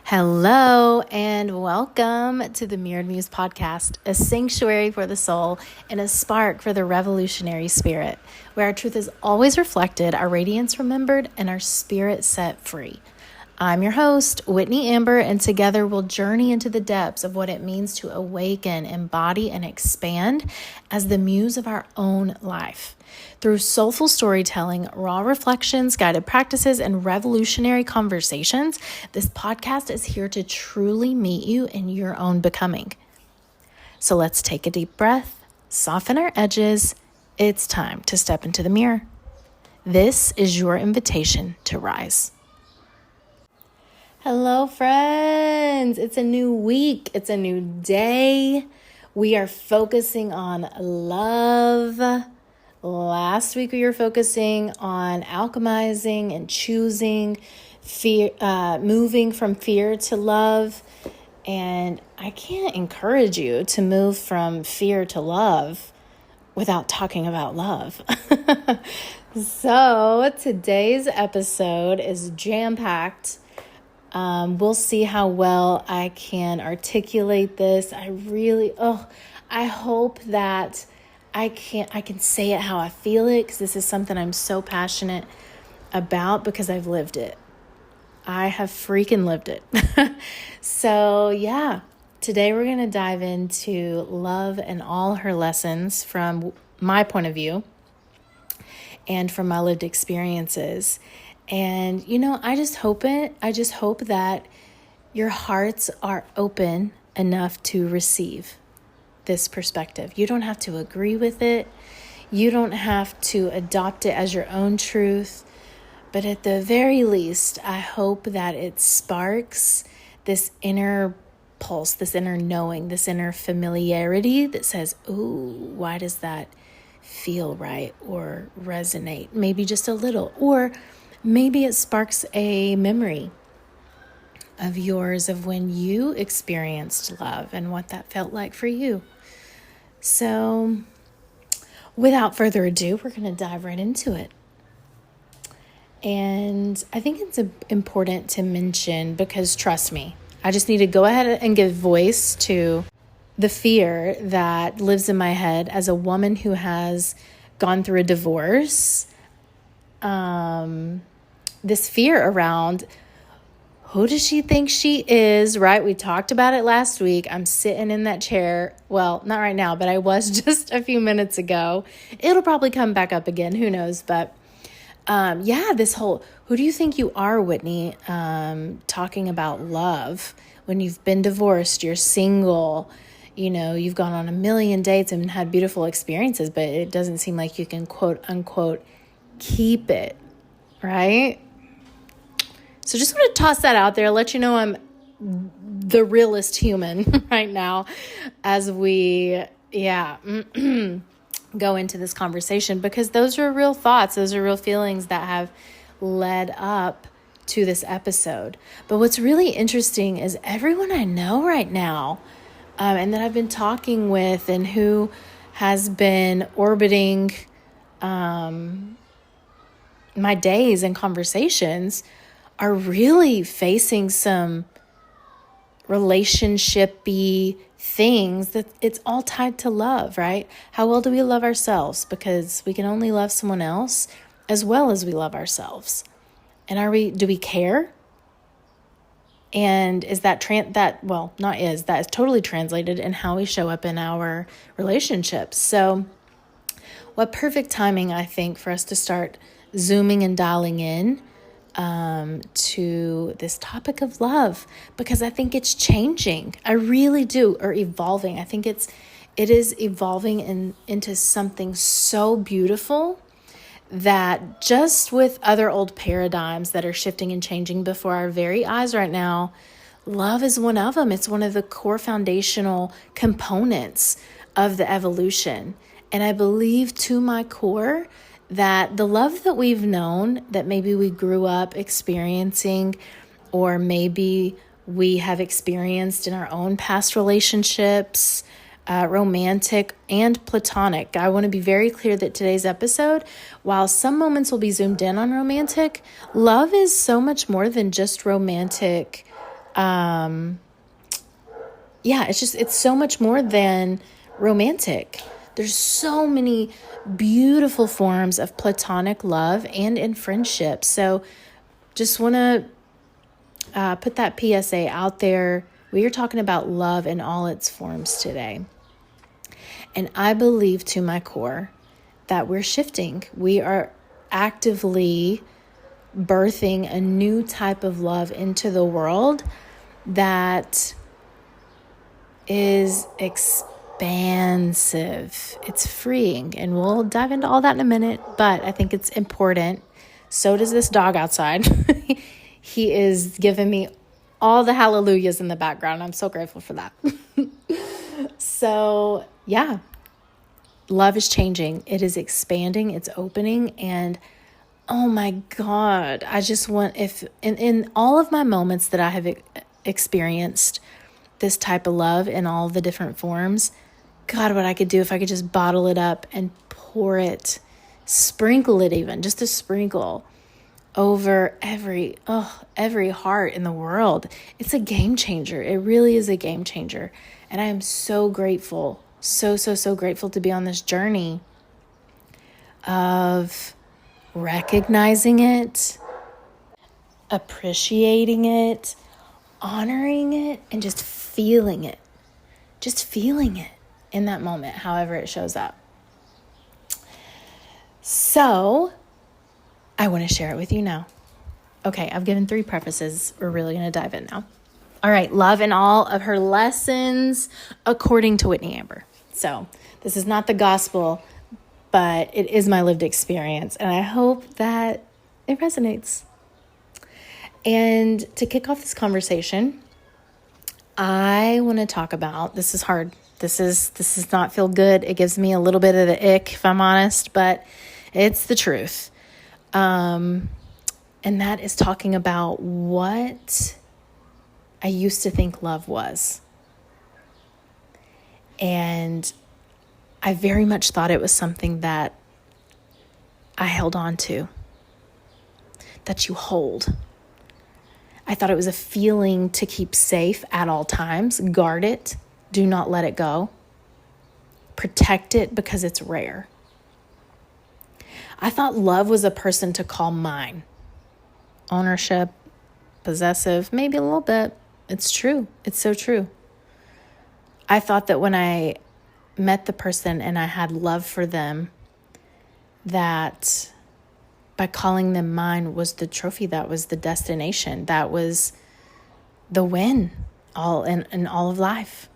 Hello and welcome to the Mirrored Muse podcast, a sanctuary for the soul and a spark for the revolutionary spirit, where our truth is always reflected, our radiance remembered, and our spirit set free. I'm your host, Whitney Amber, and together we'll journey into the depths of what it means to awaken, embody, and expand as the muse of our own life. Through soulful storytelling, raw reflections, guided practices, and revolutionary conversations, this podcast is here to truly meet you in your own becoming. So let's take a deep breath, soften our edges. It's time to step into the mirror. This is your invitation to rise. Hello, friends. It's a new week. It's a new day. We are focusing on love. Last week, we were focusing on alchemizing and choosing fear, moving from fear to love. And I can't encourage you to move from fear to love without talking about love. So today's episode is jam-packed. We'll see how well I can articulate this. I hope that I can say it how I feel it, because this is something I'm so passionate about because I've lived it. I have freaking lived it. So yeah, today we're going to dive into love and all her lessons from my point of view and from my lived experiences. And, I just hope that your hearts are open enough to receive this perspective. You don't have to agree with it. You don't have to adopt it as your own truth. But at the very least, I hope that it sparks this inner pulse, this inner knowing, this inner familiarity that says, ooh, why does that feel right or resonate? Maybe just a little. Or maybe it sparks a memory of yours of when you experienced love and what that felt like for you. So without further ado, we're going to dive right into it. And I think it's important to mention, because trust me, I just need to go ahead and give voice to the fear that lives in my head as a woman who has gone through a divorce. This fear around, who does she think she is, right? We talked about it last week. I'm sitting in that chair. Well, not right now, but I was just a few minutes ago. It'll probably come back up again. Who knows? But this whole, who do you think you are, Whitney? Talking about love. When you've been divorced, you're single, you've gone on a million dates and had beautiful experiences, but it doesn't seem like you can quote unquote keep it, right? So just want to toss that out there, let you know I'm the realest human right now as we, go into this conversation, because those are real thoughts. Those are real feelings that have led up to this episode. But what's really interesting is everyone I know right now, and that I've been talking with and who has been orbiting my days and conversations are really facing some relationship-y things that it's all tied to love, right? How well do we love ourselves? Because we can only love someone else as well as we love ourselves. And do we care? And is that is totally translated in how we show up in our relationships. So what perfect timing, I think, for us to start zooming and dialing in to this topic of love, because I think it's changing. I really do, or evolving. I think it is evolving into something so beautiful that just with other old paradigms that are shifting and changing before our very eyes right now, love is one of them. It's one of the core foundational components of the evolution. And I believe to my core that the love that we've known, that maybe we grew up experiencing, or maybe we have experienced in our own past relationships, romantic and platonic. I want to be very clear that today's episode, while some moments will be zoomed in on romantic, love is so much more than just romantic It's so much more than romantic. There's so many beautiful forms of platonic love and in friendship. So just want to put that PSA out there. We are talking about love in all its forms today. And I believe to my core that we're shifting. We are actively birthing a new type of love into the world that is expansive. It's freeing, and we'll dive into all that in a minute, but I think it's important. So does this dog outside. He is giving me all the hallelujahs in the background. I'm so grateful for that. So, yeah, love is changing. It is expanding. It's opening. And oh my God, I just want, if in all of my moments that I have experienced this type of love in all the different forms, God, what I could do if I could just bottle it up and pour it, sprinkle it even, just a sprinkle over every heart in the world. It's a game changer. It really is a game changer. And I am so grateful, so grateful to be on this journey of recognizing it, appreciating it, honoring it, and just feeling it in that moment, however it shows up. So I want to share it with you now. Okay, I've given 3 prefaces. We're really going to dive in now. All right, love in all of her lessons according to Whitney Amber. So this is not the gospel, but it is my lived experience, and I hope that it resonates. And to kick off this conversation, I want to talk about, this is hard. This does not feel good. It gives me a little bit of the ick, if I'm honest, but it's the truth. And that is talking about what I used to think love was. And I very much thought it was something that I held on to, that you hold. I thought it was a feeling to keep safe at all times, guard it, do not let it go, protect it because it's rare. I thought love was a person to call mine. Ownership, possessive, maybe a little bit. It's true. It's so true. I thought that when I met the person and I had love for them, that by calling them mine was the trophy, that was the destination, that was the win all in all of life.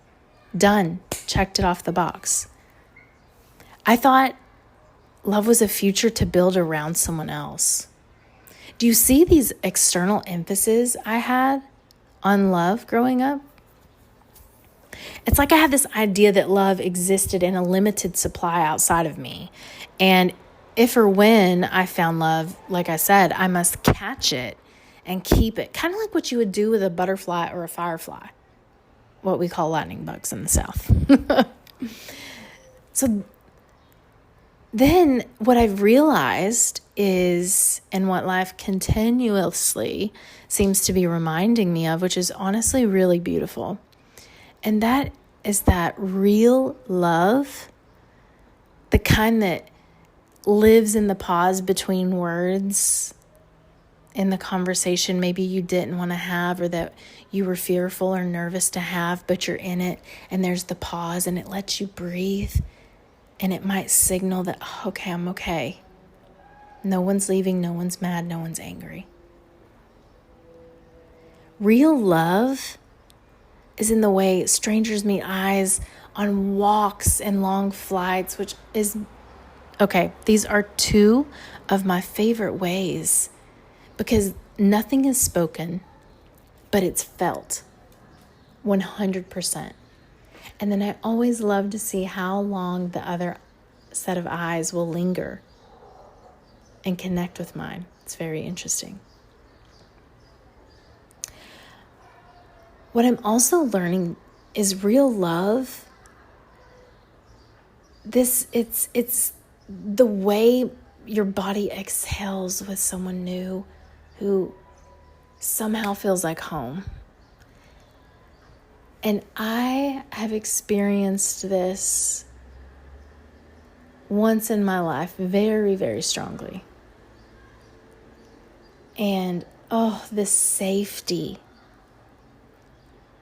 Done. Checked it off the box. I thought love was a future to build around someone else. Do you see these external emphases I had on love growing up? It's like I had this idea that love existed in a limited supply outside of me. And if or when I found love, like I said, I must catch it and keep it. Kind of like what you would do with a butterfly or a firefly, what we call lightning bugs in the South. So then what I've realized is, and what life continuously seems to be reminding me of, which is honestly really beautiful, and that is that real love, the kind that lives in the pause between words, in the conversation maybe you didn't want to have, or that you were fearful or nervous to have, but you're in it, and there's the pause, and it lets you breathe, and it might signal that, okay, I'm okay. No one's leaving, no one's mad, no one's angry. Real love is in the way strangers meet eyes on walks and long flights, which is, okay, these are 2 of my favorite ways, because nothing is spoken, but it's felt 100%. And then I always love to see how long the other set of eyes will linger and connect with mine. It's very interesting. What I'm also learning is real love. It's the way your body exhales with someone new who somehow feels like home. And I have experienced this once in my life very, very strongly. And the safety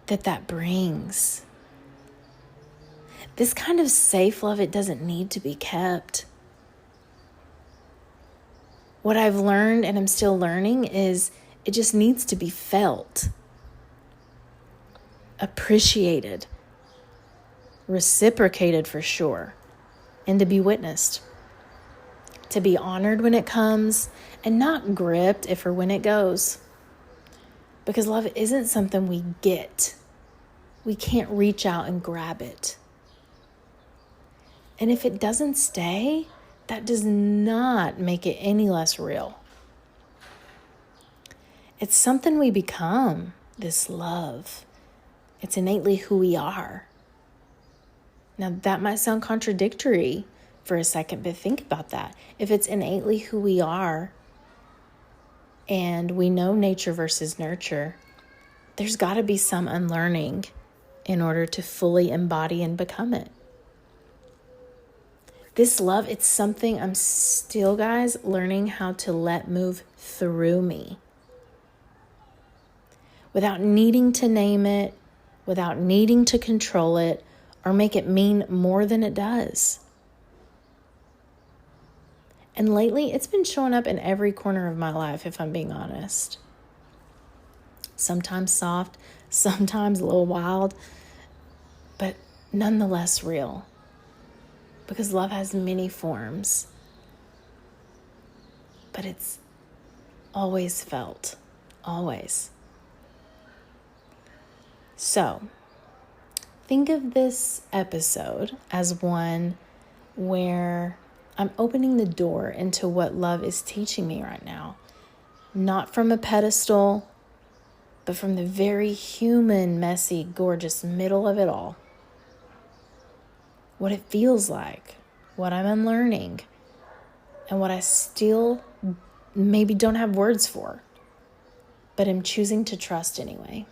that brings. This kind of safe love, it doesn't need to be kept. What I've learned, and I'm still learning, is it just needs to be felt, appreciated, reciprocated for sure, and to be witnessed. To be honored when it comes and not gripped if or when it goes. Because love isn't something we get. We can't reach out and grab it. And if it doesn't stay, that does not make it any less real. It's something we become, this love. It's innately who we are. Now, that might sound contradictory for a second, but think about that. If it's innately who we are, and we know nature versus nurture, there's got to be some unlearning in order to fully embody and become it. This love, it's something I'm still, guys, learning how to let move through me. Without needing to name it, without needing to control it, or make it mean more than it does. And lately, it's been showing up in every corner of my life, if I'm being honest. Sometimes soft, sometimes a little wild, but nonetheless real. Because love has many forms, but it's always felt, always. So, think of this episode as one where I'm opening the door into what love is teaching me right now. Not from a pedestal, but from the very human, messy, gorgeous middle of it all. What it feels like, what I'm unlearning, and what I still maybe don't have words for, but am choosing to trust anyway.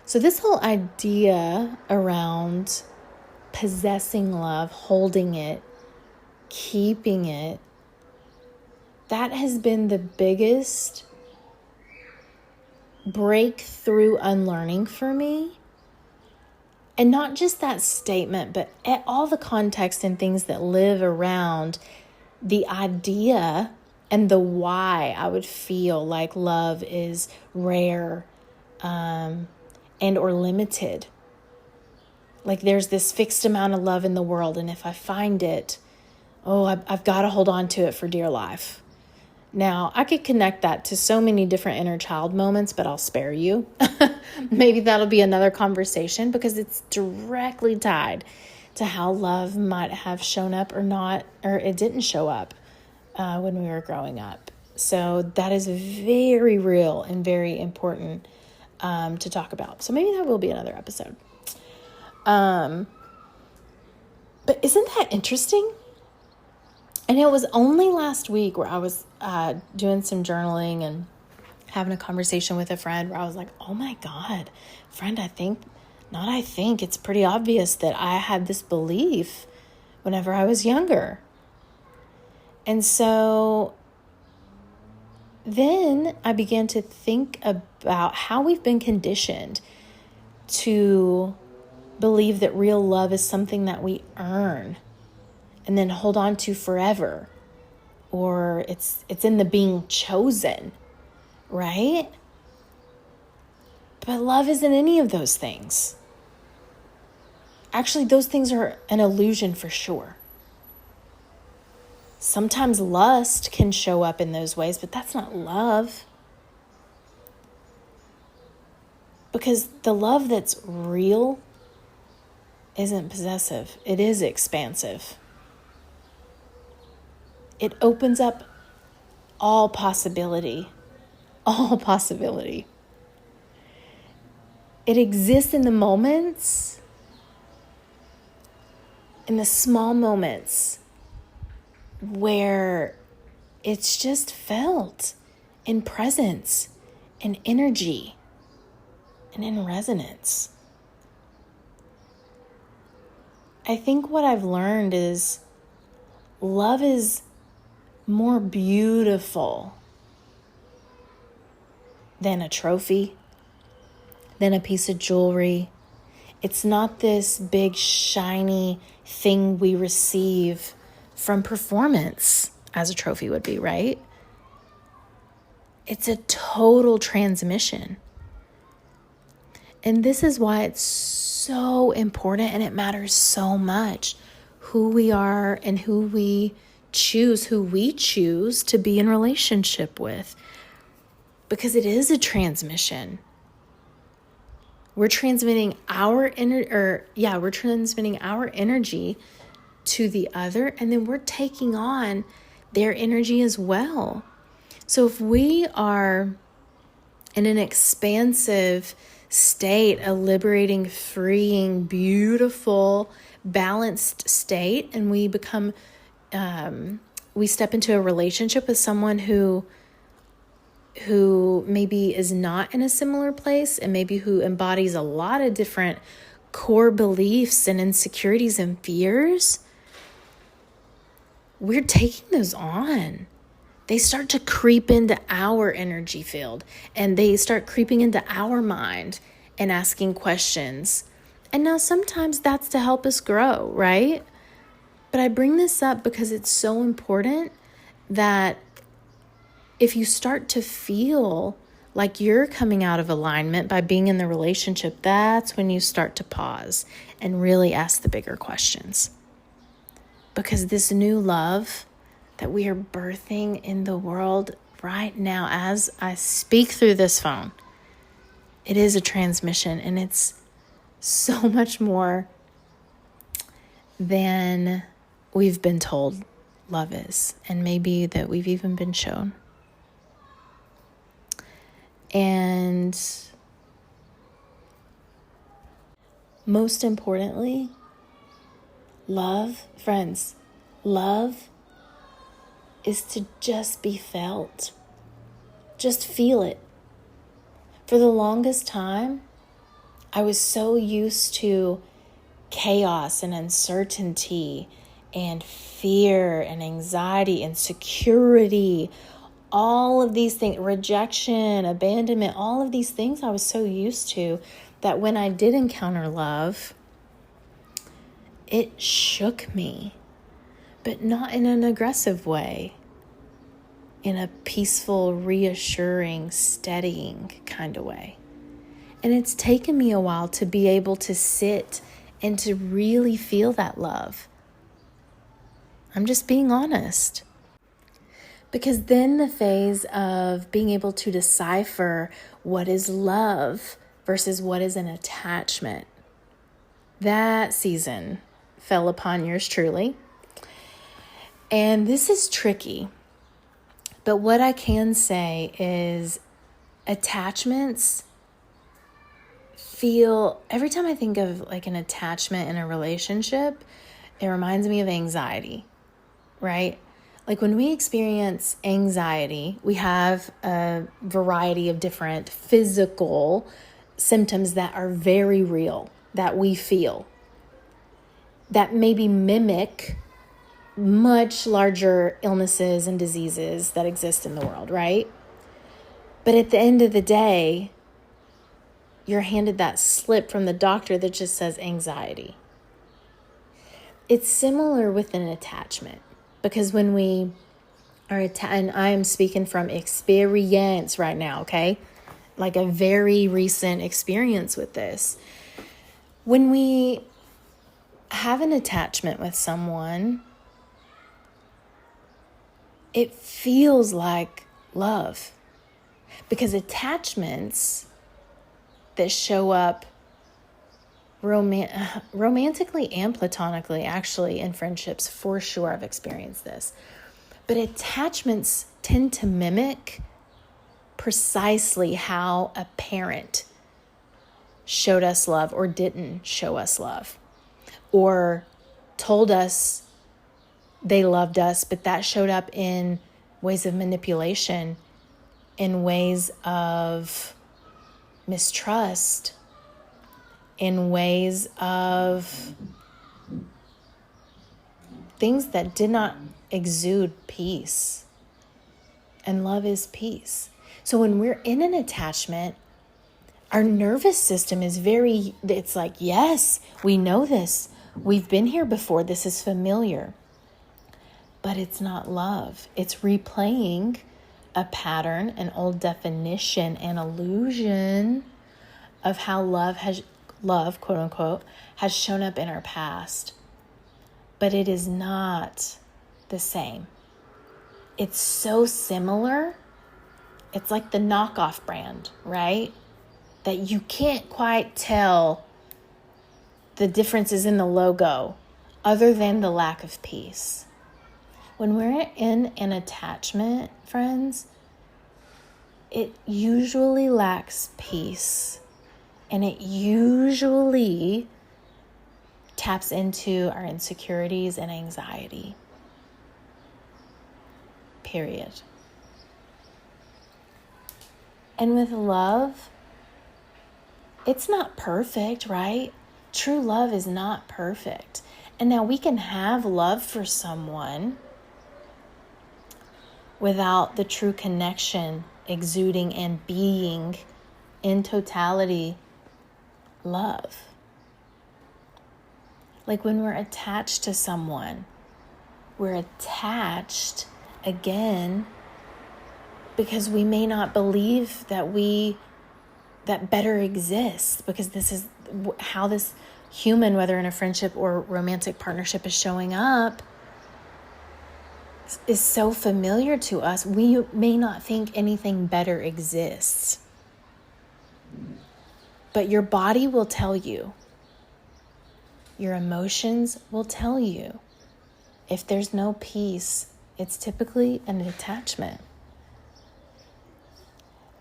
So this whole idea around possessing love, holding it, keeping it, that has been the biggest breakthrough unlearning for me. And not just that statement, but all the context and things that live around the idea and the why I would feel like love is rare and or limited. Like there's this fixed amount of love in the world, and if I find it, I've got to hold on to it for dear life. Now, I could connect that to so many different inner child moments, but I'll spare you. Maybe that'll be another conversation because it's directly tied to how love might have shown up or not, or it didn't show up when we were growing up. So that is very real and very important to talk about. So maybe that will be another episode. But isn't that interesting? And it was only last week where I was doing some journaling and having a conversation with a friend where I was like, oh my God, friend, it's pretty obvious that I had this belief whenever I was younger. And so then I began to think about how we've been conditioned to believe that real love is something that we earn and then hold on to forever, or it's in the being chosen, right? But love isn't any of those things. Actually, those things are an illusion for sure. Sometimes lust can show up in those ways, but that's not love. Because the love that's real isn't possessive. It is expansive. It opens up all possibility. All possibility. It exists in the moments, in the small moments where it's just felt in presence, in energy, and in resonance. I think what I've learned is love is more beautiful than a trophy, than a piece of jewelry. It's not this big shiny thing we receive from performance, as a trophy would be, right? It's a total transmission. And this is why it's so important and it matters so much who we are and who we choose to be in relationship with. Because it is a transmission. We're transmitting our energy to the other, and then we're taking on their energy as well. So if we are in an expansive state, a liberating, freeing, beautiful, balanced state, and we become, we step into a relationship with someone who maybe is not in a similar place, and maybe who embodies a lot of different core beliefs and insecurities and fears, we're taking those on. They start to creep into our energy field, and they start creeping into our mind and asking questions. And now sometimes that's to help us grow, right? But I bring this up because it's so important that if you start to feel like you're coming out of alignment by being in the relationship, that's when you start to pause and really ask the bigger questions. Because this new love that we are birthing in the world right now, as I speak through this phone, it is a transmission, and it's so much more than we've been told love is, and maybe that we've even been shown. And most importantly, love, friends, love is to just be felt. Just feel it. For the longest time, I was so used to chaos and uncertainty and fear and anxiety and security, all of these things, rejection, abandonment, all of these things I was so used to that when I did encounter love, it shook me, but not in an aggressive way, in a peaceful, reassuring, steadying kind of way. And it's taken me a while to be able to sit and to really feel that love. I'm just being honest. Because then the phase of being able to decipher what is love versus what is an attachment, that season fell upon yours truly. And this is tricky. But what I can say is attachments feel, every time I think of like an attachment in a relationship, it reminds me of anxiety, right? Like when we experience anxiety, we have a variety of different physical symptoms that are very real, that we feel, that maybe mimic much larger illnesses and diseases that exist in the world, right? But at the end of the day, you're handed that slip from the doctor that just says anxiety. It's similar with an attachment, because when we are and I am speaking from experience right now, okay? Like a very recent experience with this. When we have an attachment with someone, it feels like love, because attachments that show up romantically and platonically, actually in friendships, for sure I've experienced this. But attachments tend to mimic precisely how a parent showed us love or didn't show us love, or told us they loved us, but that showed up in ways of manipulation, in ways of mistrust in ways of things that did not exude peace. And love is peace. So when we're in an attachment, our nervous system is it's like, yes, we know this. We've been here before. This is familiar. But it's not love. It's replaying a pattern, an old definition, an illusion of how love, quote unquote, has shown up in our past. But it is not the same. It's so similar. It's like the knockoff brand, right? That you can't quite tell the differences in the logo other than the lack of peace. When we're in an attachment, friends, it usually lacks peace, and it usually taps into our insecurities and anxiety. Period. And with love, it's not perfect, right? True love is not perfect. And now we can have love for someone without the true connection exuding and being in totality love. Like when we're attached to someone, we're attached again because we may not believe that better exists, because this is how this human, whether in a friendship or romantic partnership, is showing up, is so familiar to us. We may not think anything better exists. But your body will tell you. Your emotions will tell you. If there's no peace, it's typically an attachment.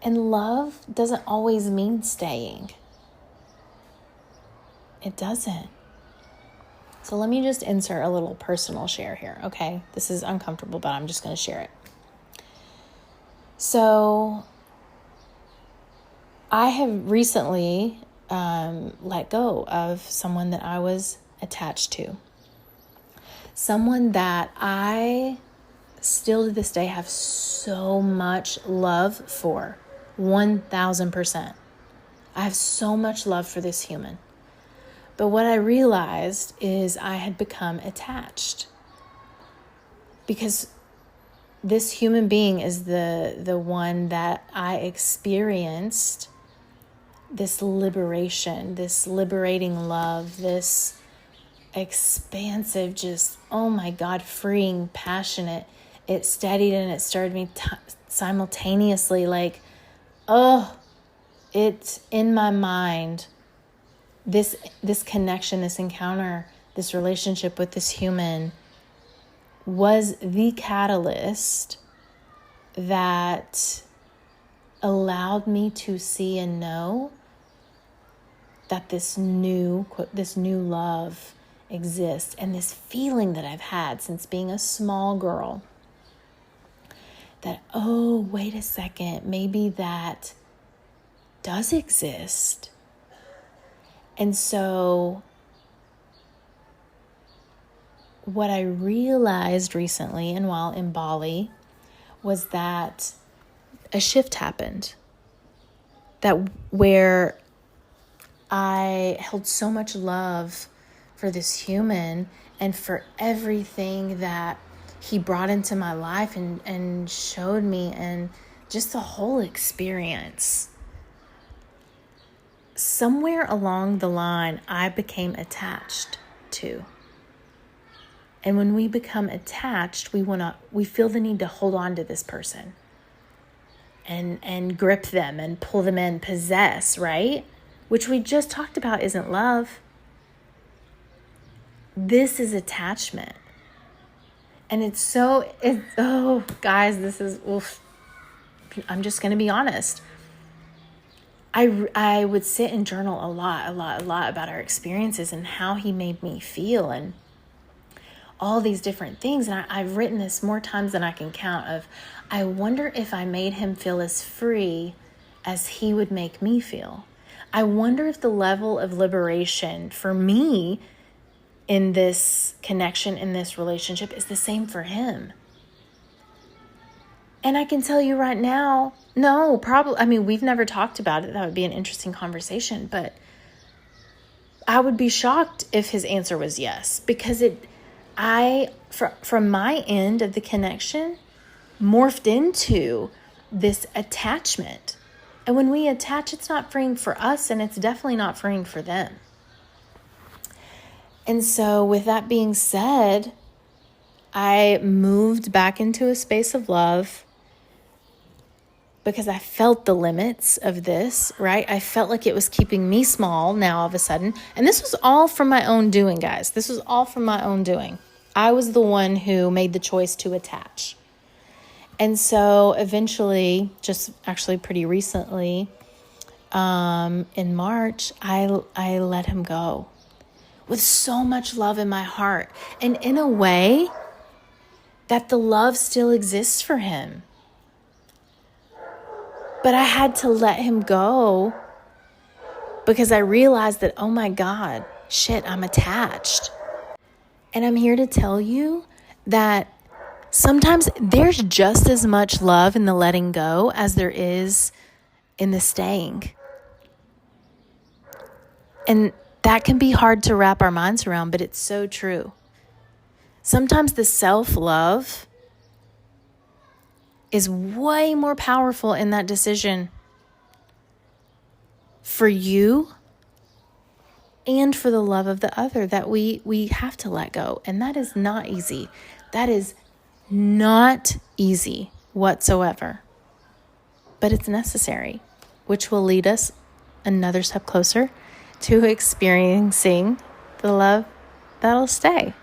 And love doesn't always mean staying. It doesn't. So let me just insert a little personal share here, okay? This is uncomfortable, but I'm just going to share it. So I have recently let go of someone that I was attached to. Someone that I still to this day have so much love for. 1,000%. I have so much love for this human. But what I realized is I had become attached. Because this human being is the one that I experienced this liberation, this liberating love, this expansive, just, oh my God, freeing, passionate. It steadied and it stirred me simultaneously, like, oh, it's in my mind. This connection, this encounter, this relationship with this human was the catalyst that allowed me to see and know that this new love exists, and this feeling that I've had since being a small girl, that, oh, wait a second, maybe that does exist. And so what I realized recently and while in Bali was that a shift happened, that where I held so much love for this human and for everything that he brought into my life and showed me, and just the whole experience. Somewhere along the line, I became attached to. And when we become attached, we feel the need to hold on to this person and grip them and pull them in, possess, right? Which we just talked about isn't love. This is attachment. And oh, guys, this is, oof. I'm just going to be honest. I would sit and journal a lot about our experiences and how he made me feel and all these different things. And I've written this more times than I can count of, I wonder if I made him feel as free as he would make me feel. I wonder if the level of liberation for me in this connection, in this relationship, is the same for him. And I can tell you right now, no, probably, I mean, we've never talked about it. That would be an interesting conversation, but I would be shocked if his answer was yes, because from my end of the connection, morphed into this attachment. And when we attach, it's not freeing for us, and it's definitely not freeing for them. And so with that being said, I moved back into a space of love because I felt the limits of this, right? I felt like it was keeping me small now all of a sudden. And this was all from my own doing, guys. This was all from my own doing. I was the one who made the choice to attach. And so eventually, just actually pretty recently, in March, I let him go with so much love in my heart. And in a way that the love still exists for him. But I had to let him go because I realized that, oh my God, shit, I'm attached. And I'm here to tell you that sometimes there's just as much love in the letting go as there is in the staying. And that can be hard to wrap our minds around, but it's so true. Sometimes the self-love is way more powerful in that decision for you and for the love of the other that we have to let go. And that is not easy. That is not easy whatsoever. But it's necessary, which will lead us another step closer to experiencing the love that'll stay.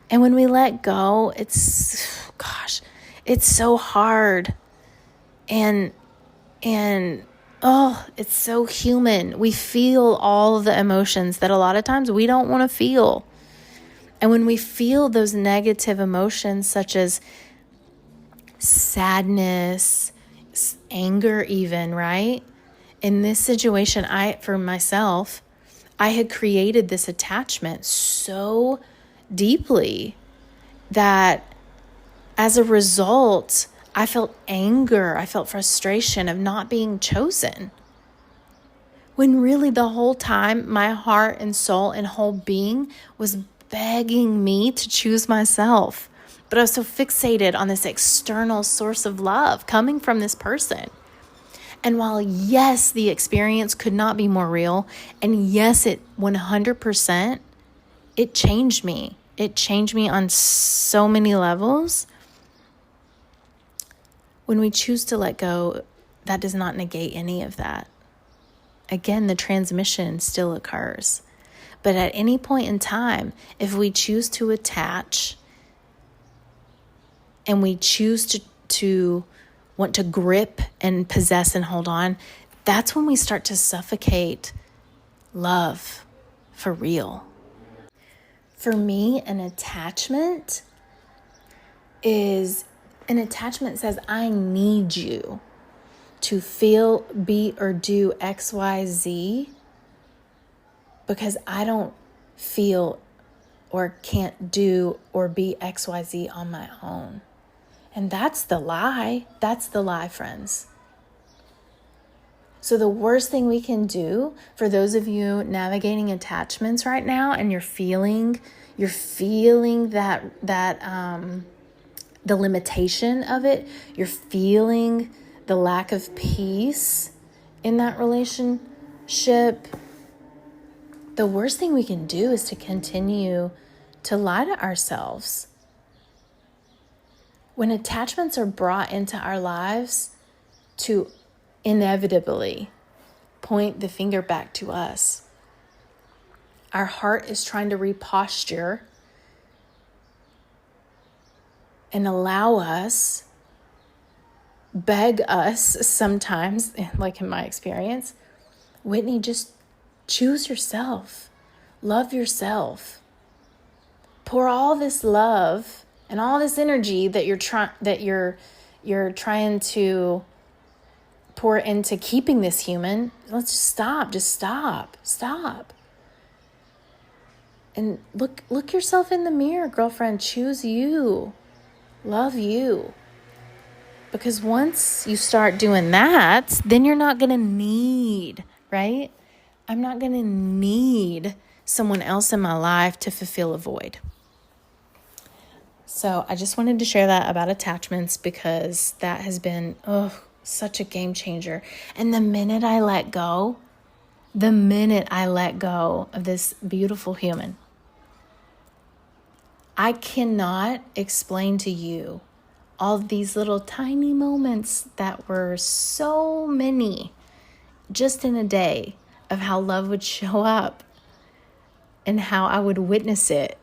And when we let go, it's so hard. And it's so human. We feel all the emotions that a lot of times we don't want to feel. And when we feel those negative emotions, such as sadness, anger even, right? In this situation, for myself, I had created this attachment so deeply that as a result, I felt anger, I felt frustration of not being chosen. When really the whole time, my heart and soul and whole being was begging me to choose myself. But I was so fixated on this external source of love coming from this person. And while, yes, the experience could not be more real, and yes, it 100%, it changed me. It changed me on so many levels. When we choose to let go, that does not negate any of that. Again, the transmission still occurs. But at any point in time, if we choose to attach and we choose to want to grip and possess and hold on, that's when we start to suffocate love for real. For me, an attachment says, I need you to feel, be, or do X, Y, Z because I don't feel or can't do or be X, Y, Z on my own. And that's the lie. That's the lie, friends. So the worst thing we can do for those of you navigating attachments right now, and you're feeling that the limitation of it, you're feeling the lack of peace in that relationship, the worst thing we can do is to continue to lie to ourselves. When attachments are brought into our lives to inevitably point the finger back to us, our heart is trying to reposture and allow us, beg us sometimes, like in my experience, Whitney, just choose yourself. Love yourself. Pour all this love and all this energy that you're trying to pour into keeping this human. Let's just stop. Just stop. And look yourself in the mirror, girlfriend. Choose you. Love you. Because once you start doing that, then you're not going to need, right? I'm not going to need someone else in my life to fulfill a void. So I just wanted to share that about attachments, because that has been, such a game changer. And the minute I let go of this beautiful human, I cannot explain to you all of these little tiny moments that were so many just in a day of how love would show up and how I would witness it.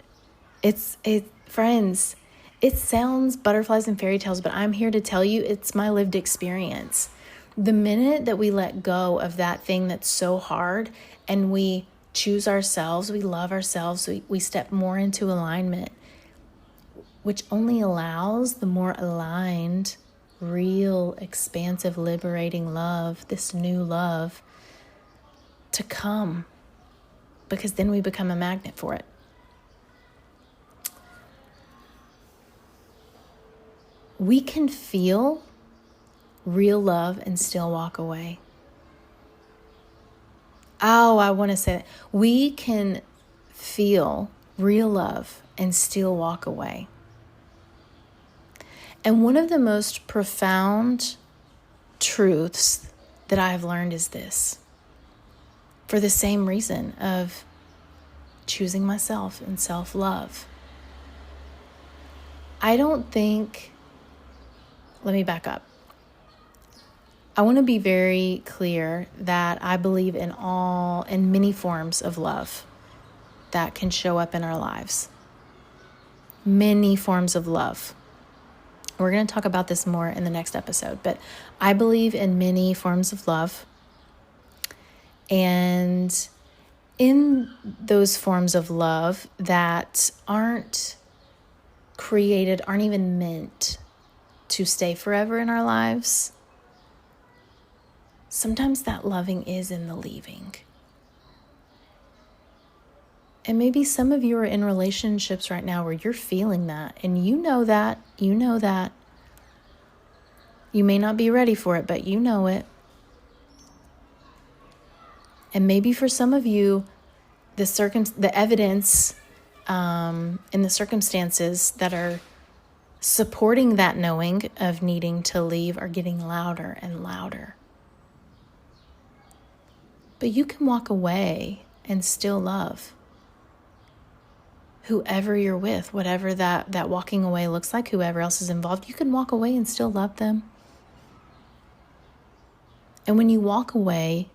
Friends, it sounds butterflies and fairy tales, but I'm here to tell you it's my lived experience. The minute that we let go of that thing that's so hard and we choose ourselves, we love ourselves, we step more into alignment, which only allows the more aligned, real, expansive, liberating love, this new love, to come, because then we become a magnet for it. We can feel real love and still walk away. I want to say that. We can feel real love and still walk away. And one of the most profound truths that I've learned is this. For the same reason of choosing myself and self-love. Let me back up. I want to be very clear that I believe in many forms of love that can show up in our lives. Many forms of love. We're going to talk about this more in the next episode, but I believe in many forms of love. And in those forms of love that aren't even meant to stay forever in our lives, sometimes that loving is in the leaving. And maybe some of you are in relationships right now where you're feeling that, and you know that. You may not be ready for it, but you know it. And maybe for some of you, the evidence and the circumstances that are supporting that knowing of needing to leave are getting louder and louder. But you can walk away and still love whoever you're with, whatever that walking away looks like, whoever else is involved. You can walk away and still love them. And when you walk away,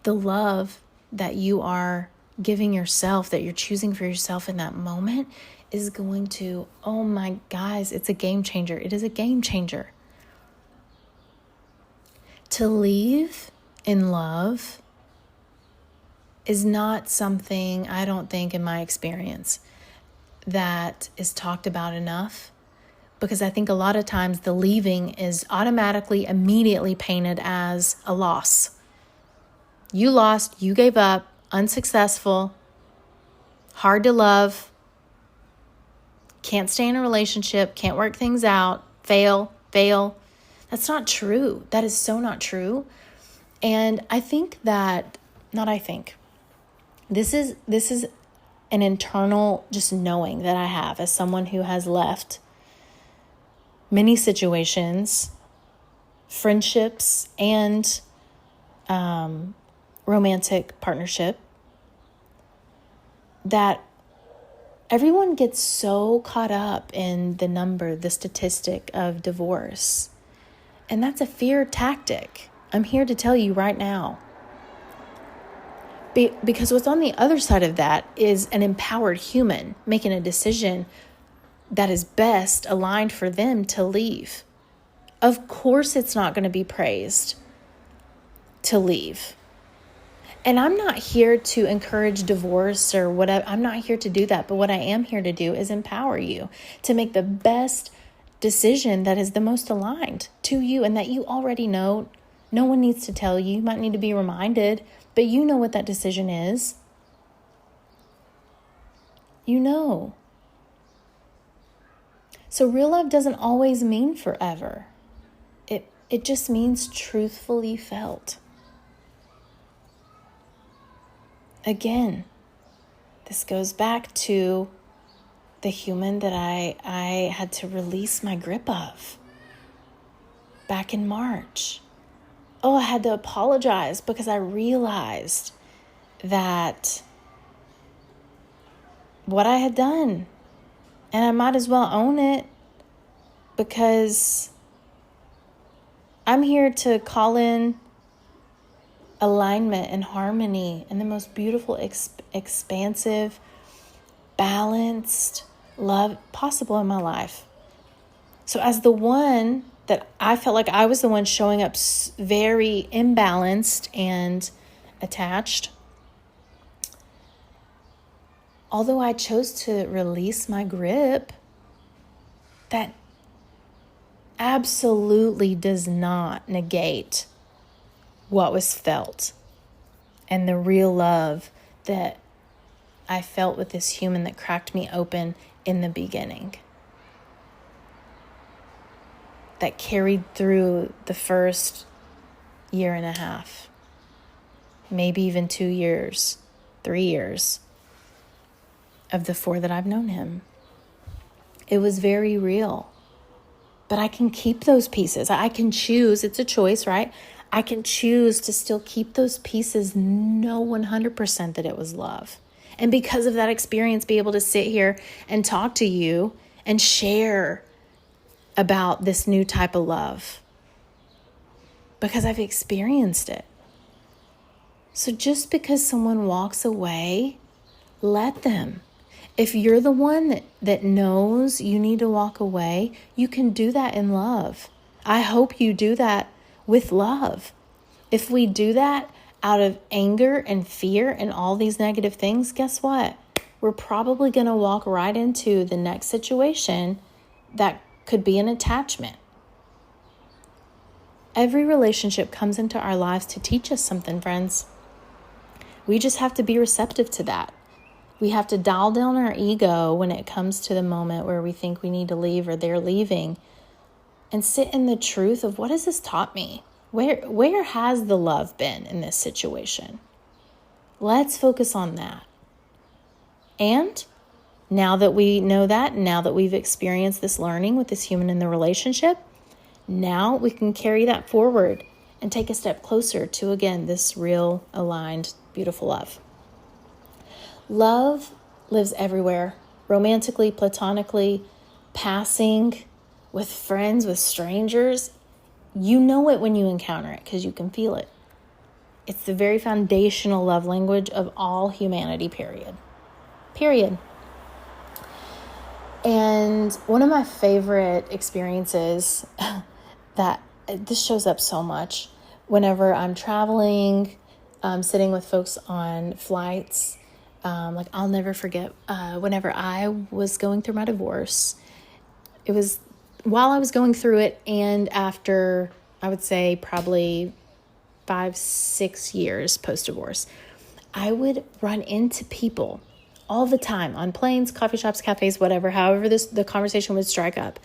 the love that you are giving yourself, that you're choosing for yourself in that moment, is going to, oh my guys, it's a game changer. It is a game changer. To leave in love is not something, I don't think, in my experience, that is talked about enough. Because I think a lot of times the leaving is automatically, immediately painted as a loss. You lost, you gave up, unsuccessful, hard to love, can't stay in a relationship, can't work things out, fail. That's not true. That is so not true. And I think that, this is an internal just knowing that I have as someone who has left many situations, friendships, and romantic partnership, that everyone gets so caught up in the statistic of divorce. And that's a fear tactic. I'm here to tell you right now. Because what's on the other side of that is an empowered human making a decision that is best aligned for them to leave. Of course, it's not going to be praised to leave. And I'm not here to encourage divorce or whatever. I'm not here to do that. But what I am here to do is empower you to make the best decision that is the most aligned to you and that you already know. No one needs to tell you. You might need to be reminded, but you know what that decision is. You know. So real love doesn't always mean forever. It just means truthfully felt. Again, this goes back to the human that I had to release my grip of back in March. Oh, I had to apologize because I realized that what I had done, and I might as well own it, because I'm here to call in alignment and harmony and the most beautiful, expansive, balanced love possible in my life. So as the one that I felt like I was the one showing up very imbalanced and attached, although I chose to release my grip, that absolutely does not negate what was felt and the real love that I felt with this human that cracked me open in the beginning, that carried through the first 1.5 years, maybe even 2 years, 3 years of the 4 that I've known him. It was very real. But I can keep those pieces. I can choose. It's a choice, right? I can choose to still keep those pieces, know 100% that it was love. And because of that experience, be able to sit here and talk to you and share about this new type of love. Because I've experienced it. So just because someone walks away, let them. If you're the one that knows you need to walk away, you can do that in love. I hope you do that with love. If we do that out of anger and fear and all these negative things, guess what? We're probably going to walk right into the next situation that could be an attachment. Every relationship comes into our lives to teach us something, friends. We just have to be receptive to that. We have to dial down our ego when it comes to the moment where we think we need to leave or they're leaving, and sit in the truth of, what has this taught me? Where has the love been in this situation? Let's focus on that. And now that we know that, now that we've experienced this learning with this human in the relationship, now we can carry that forward and take a step closer to, again, this real, aligned, beautiful love. Love lives everywhere, romantically, platonically, passing, with friends, with strangers. You know it when you encounter it because you can feel it. It's the very foundational love language of all humanity, period. And one of my favorite experiences that this shows up so much whenever I'm traveling, sitting with folks on flights. Like I'll never forget whenever I was going through my divorce. It was while I was going through it and after, I would say probably 5-6 years post-divorce, I would run into people all the time on planes, coffee shops, cafes, whatever, however the conversation would strike up.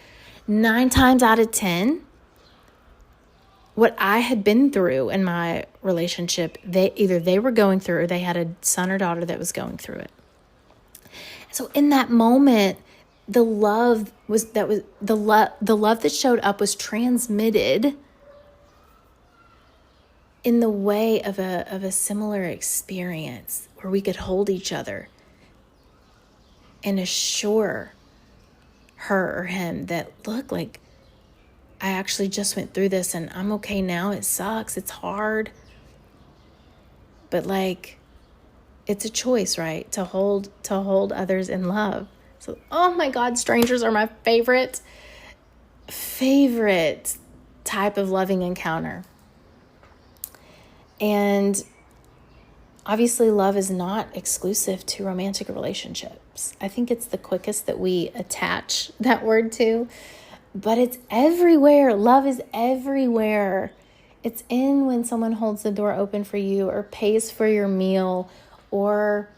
9 times out of 10, what I had been through in my relationship, they were going through, or they had a son or daughter that was going through it. So in that moment, the love that showed up was transmitted in the way of a similar experience where we could hold each other and assure her or him that, look, like, I actually just went through this and I'm okay now. It sucks. It's hard. But like, it's a choice, right? To hold others in love. So, oh my God, strangers are my favorite type of loving encounter. And obviously love is not exclusive to romantic relationships. I think it's the quickest that we attach that word to. But it's everywhere. Love is everywhere. It's in when someone holds the door open for you or pays for your meal or,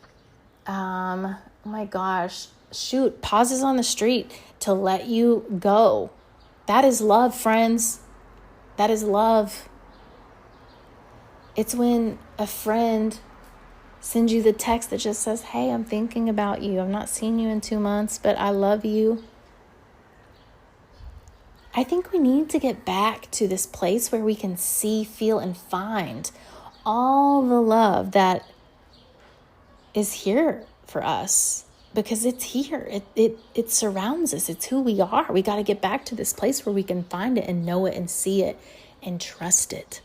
oh my gosh, pauses on the street to let you go. That is love, friends. That is love. It's when a friend sends you the text that just says, hey, I'm thinking about you. I've not seen you in 2 months, but I love you. I think we need to get back to this place where we can see, feel, and find all the love that is here for us, because it's here. It surrounds us. It's who we are. We got to get back to this place where we can find it and know it and see it and trust it,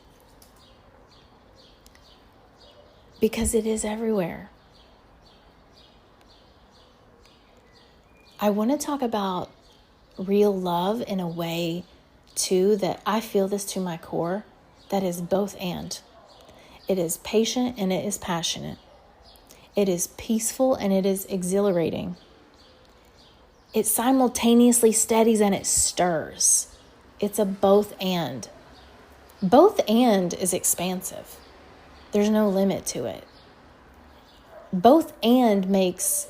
because it is everywhere. I want to talk about real love in a way too that I feel this to my core, that is both and. It is patient and it is passionate. It is peaceful and it is exhilarating. It simultaneously steadies and it stirs. It's a both and. Both and is expansive. There's no limit to it. Both and makes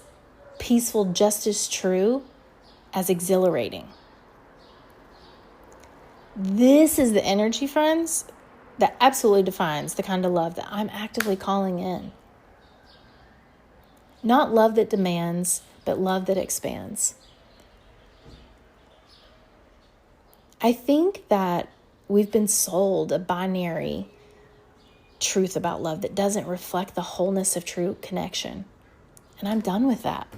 peaceful just as true as exhilarating. This is the energy, friends, that absolutely defines the kind of love that I'm actively calling in. Not love that demands, but love that expands. I think that we've been sold a binary truth about love that doesn't reflect the wholeness of true connection. And I'm done with that.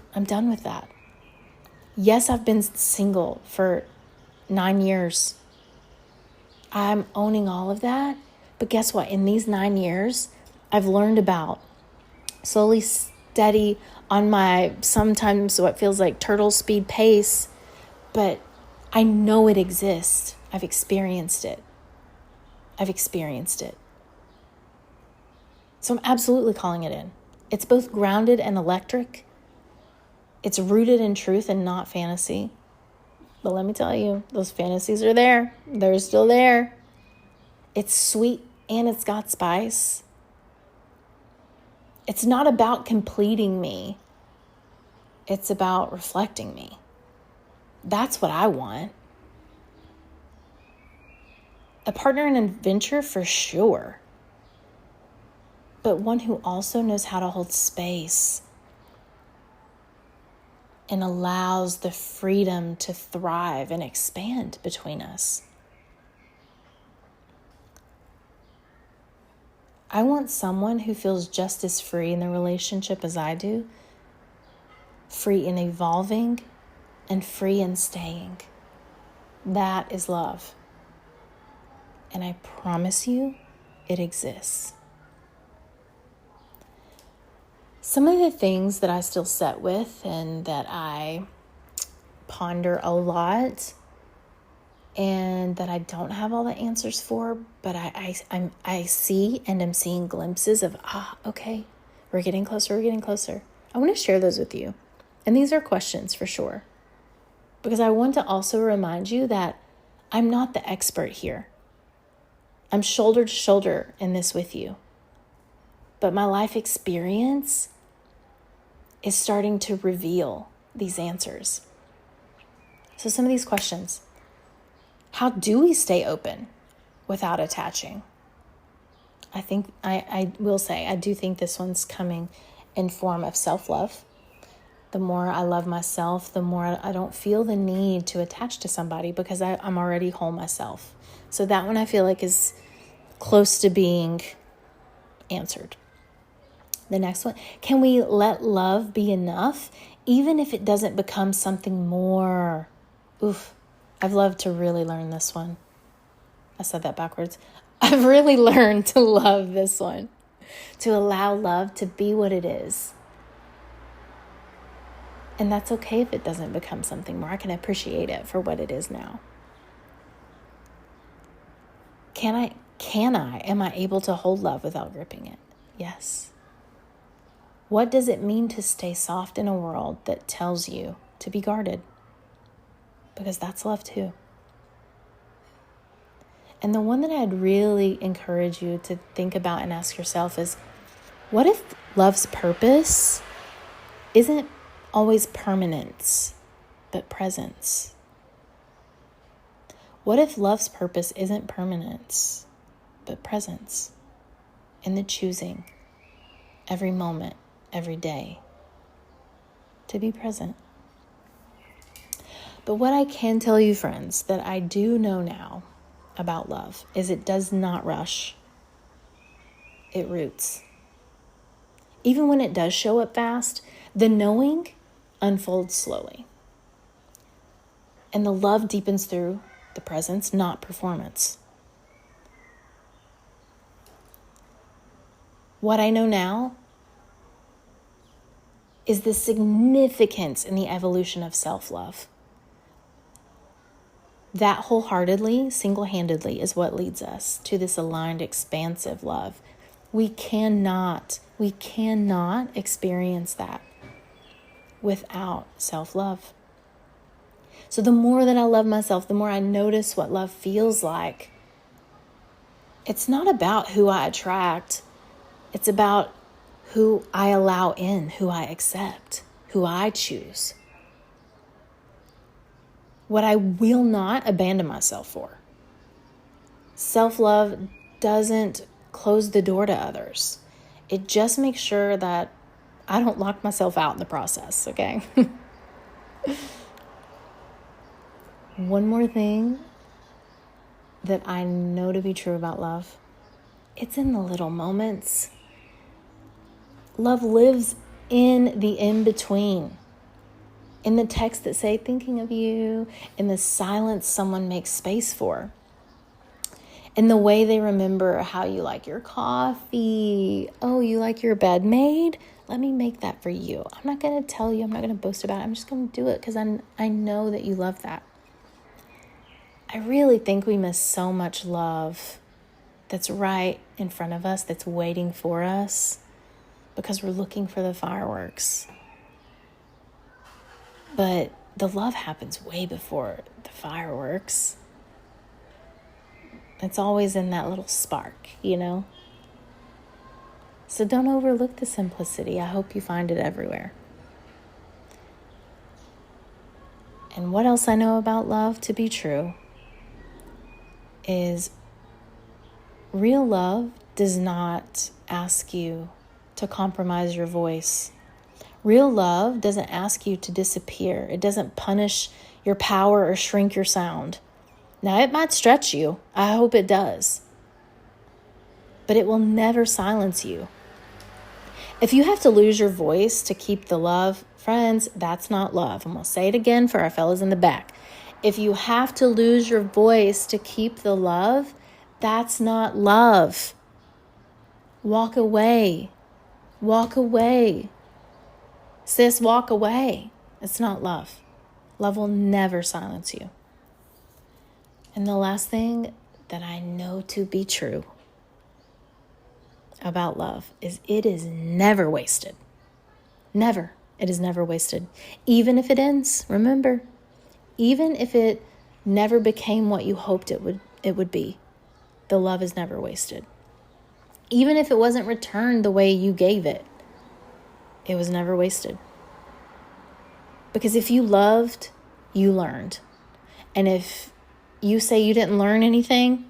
Yes, I've been single for 9 years. I'm owning all of that. But guess what? In these 9 years, I've learned about slowly steady on my sometimes what feels like turtle speed pace. But I know it exists. I've experienced it. So I'm absolutely calling it in. It's both grounded and electric. It's rooted in truth and not fantasy. But let me tell you, those fantasies are there. They're still there. It's sweet and it's got spice. It's not about completing me. It's about reflecting me. That's what I want. A partner in adventure for sure. But one who also knows how to hold space and allows the freedom to thrive and expand between us. I want someone who feels just as free in the relationship as I do, free in evolving and free in staying. That is love. And I promise you, it exists. Some of the things that I still sit with and that I ponder a lot and that I don't have all the answers for, but I see and I'm seeing glimpses of, okay, we're getting closer. I want to share those with you. And these are questions for sure, because I want to also remind you that I'm not the expert here. I'm shoulder to shoulder in this with you. But my life experience is starting to reveal these answers. So some of these questions. How do we stay open without attaching? I will say, I do think this one's coming in form of self-love. The more I love myself, the more I don't feel the need to attach to somebody because I'm already whole myself. So that one I feel like is close to being answered. The next one, can we let love be enough even if it doesn't become something more? Oof, I've loved to really learn this one. I said that backwards. I've really learned to love this one, to allow love to be what it is. And that's okay if it doesn't become something more. I can appreciate it for what it is now. Am I able to hold love without gripping it? Yes. What does it mean to stay soft in a world that tells you to be guarded? Because that's love too. And the one that I'd really encourage you to think about and ask yourself is, what if love's purpose isn't always permanence, but presence? What if love's purpose isn't permanence, but presence in the choosing every moment, every day to be present? But what I can tell you, friends, that I do know now about love is it does not rush. It roots. Even when it does show up fast, the knowing unfolds slowly. And the love deepens through the presence, not performance. What I know now is the significance in the evolution of self-love. That wholeheartedly, single-handedly is what leads us to this aligned, expansive love. We cannot experience that without self-love. So the more that I love myself, the more I notice what love feels like. It's not about who I attract. It's about who I allow in, who I accept, who I choose. What I will not abandon myself for. Self-love doesn't close the door to others. It just makes sure that I don't lock myself out in the process, okay? One more thing that I know to be true about love. It's in the little moments. Love lives in the in-between. In the texts that say, thinking of you, in the silence someone makes space for, in the way they remember how you like your coffee. Oh, you like your bed made? Let me make that for you. I'm not going to tell you. I'm not going to boast about it. I'm just going to do it because I know that you love that. I really think we miss so much love that's right in front of us, that's waiting for us, because we're looking for the fireworks. But the love happens way before the fireworks. It's always in that little spark, you know? So don't overlook the simplicity. I hope you find it everywhere. And what else I know about love to be true is real love does not ask you to compromise your voice. Real love doesn't ask you to disappear. It doesn't punish your power or shrink your sound. Now, it might stretch you. I hope it does. But it will never silence you. If you have to lose your voice to keep the love, friends, that's not love. I'm going to say it again for our fellas in the back. If you have to lose your voice to keep the love, that's not love. Walk away. Walk away. Sis, walk away. It's not love. Love will never silence you. And the last thing that I know to be true about love is it is never wasted. Never. It is never wasted. Even if it ends, remember, even if it never became what you hoped it would be, the love is never wasted. Even if it wasn't returned the way you gave it, it was never wasted. Because if you loved, you learned. And if you say you didn't learn anything,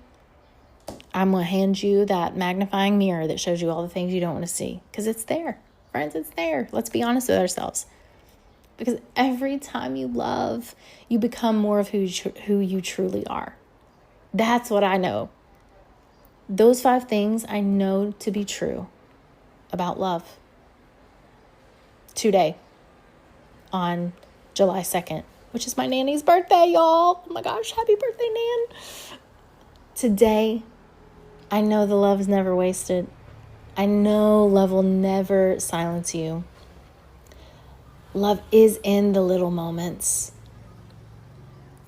I'm going to hand you that magnifying mirror that shows you all the things you don't want to see. Because it's there. Friends, it's there. Let's be honest with ourselves. Because every time you love, you become more of who you truly are. That's what I know. Those 5 things I know to be true about love. Today, on July 2nd, which is my nanny's birthday, y'all. Oh my gosh, happy birthday, Nan. Today, I know the love is never wasted. I know love will never silence you. Love is in the little moments.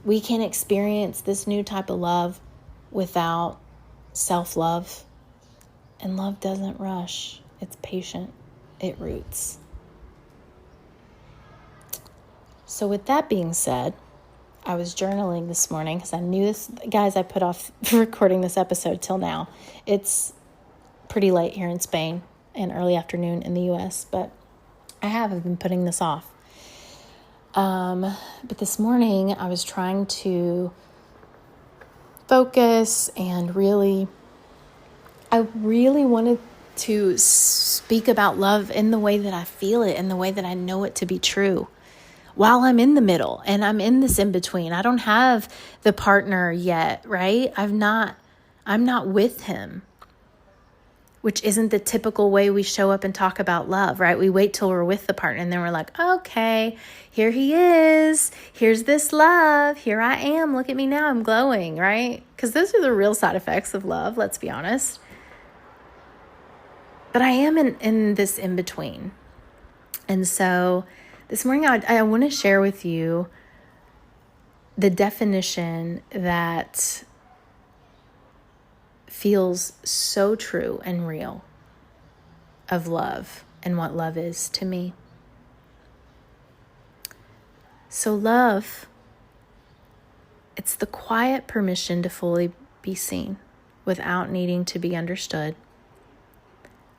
We can experience this new type of love without self-love. And love doesn't rush. It's patient. It roots. So with that being said, I was journaling this morning because I knew this. Guys, I put off recording this episode till now. It's pretty late here in Spain and early afternoon in the U.S., but I've been putting this off. But this morning I was trying to focus and I really wanted to speak about love in the way that I feel it, in the way that I know it to be true, while I'm in the middle and I'm in this in between. I don't have the partner yet, right? I'm not with him, which isn't the typical way we show up and talk about love, right? We wait till we're with the partner and then we're like, okay, here he is. Here's this love. Here I am. Look at me now. I'm glowing, right? Because those are the real side effects of love, let's be honest. But I am in this in between. And so this morning I want to share with you the definition that feels so true and real of love and what love is to me. So love, it's the quiet permission to fully be seen without needing to be understood.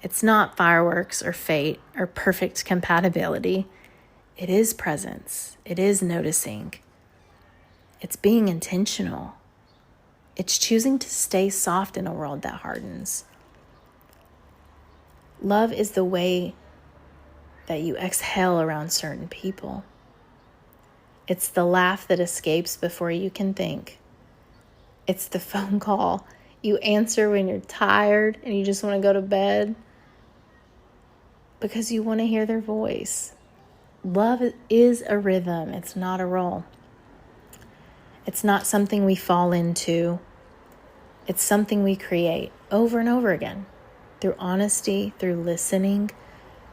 It's not fireworks or fate or perfect compatibility. It is presence. It is noticing. It's being intentional. It's choosing to stay soft in a world that hardens. Love is the way that you exhale around certain people. It's the laugh that escapes before you can think. It's the phone call you answer when you're tired and you just want to go to bed because you want to hear their voice. Love is a rhythm. It's not a role. It's not something we fall into. It's something we create over and over again through honesty, through listening,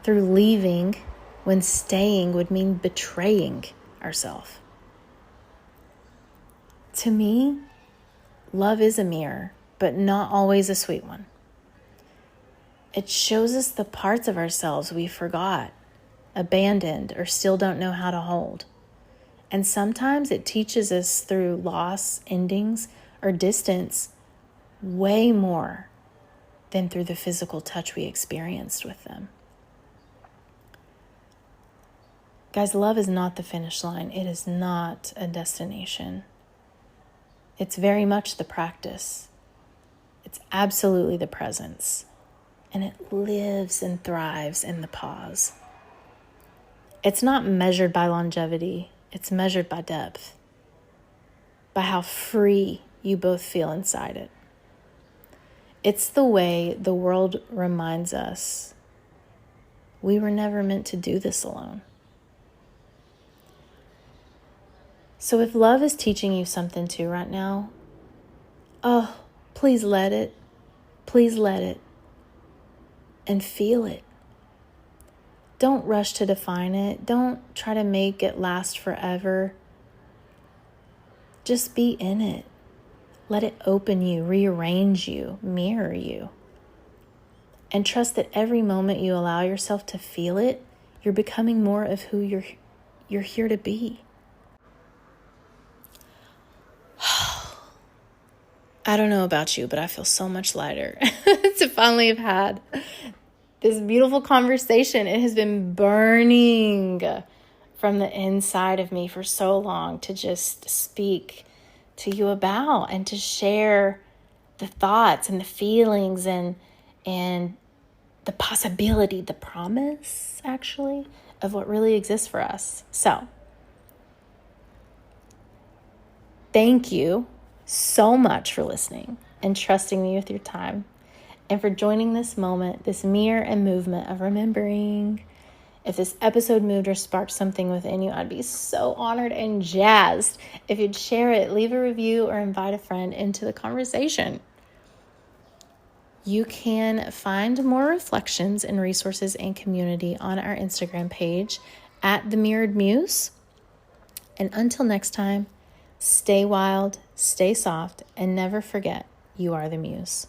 through leaving when staying would mean betraying ourselves. To me, love is a mirror, but not always a sweet one. It shows us the parts of ourselves we forgot, abandoned, or still don't know how to hold. And sometimes it teaches us through loss, endings, or distance way more than through the physical touch we experienced with them. Guys, love is not the finish line. It is not a destination. It's very much the practice. It's absolutely the presence. And it lives and thrives in the pause. It's not measured by longevity. It's measured by depth, by how free you both feel inside it. It's the way the world reminds us we were never meant to do this alone. So if love is teaching you something too right now, please let it. Please let it. And feel it. Don't rush to define it. Don't try to make it last forever. Just be in it. Let it open you, rearrange you, mirror you. And trust that every moment you allow yourself to feel it, you're becoming more of who you're here to be. I don't know about you, but I feel so much lighter to finally have had this beautiful conversation. It has been burning from the inside of me for so long to just speak to you about and to share the thoughts and the feelings and the possibility, the promise, actually, of what really exists for us. So, thank you so much for listening and trusting me with your time and for joining this moment, this mirror and movement of remembering. If this episode moved or sparked something within you, I'd be so honored and jazzed if you'd share it, leave a review, or invite a friend into the conversation. You can find more reflections and resources and community on our Instagram page at The Mirrored Muse. And until next time, stay wild, stay soft, and never forget you are the muse.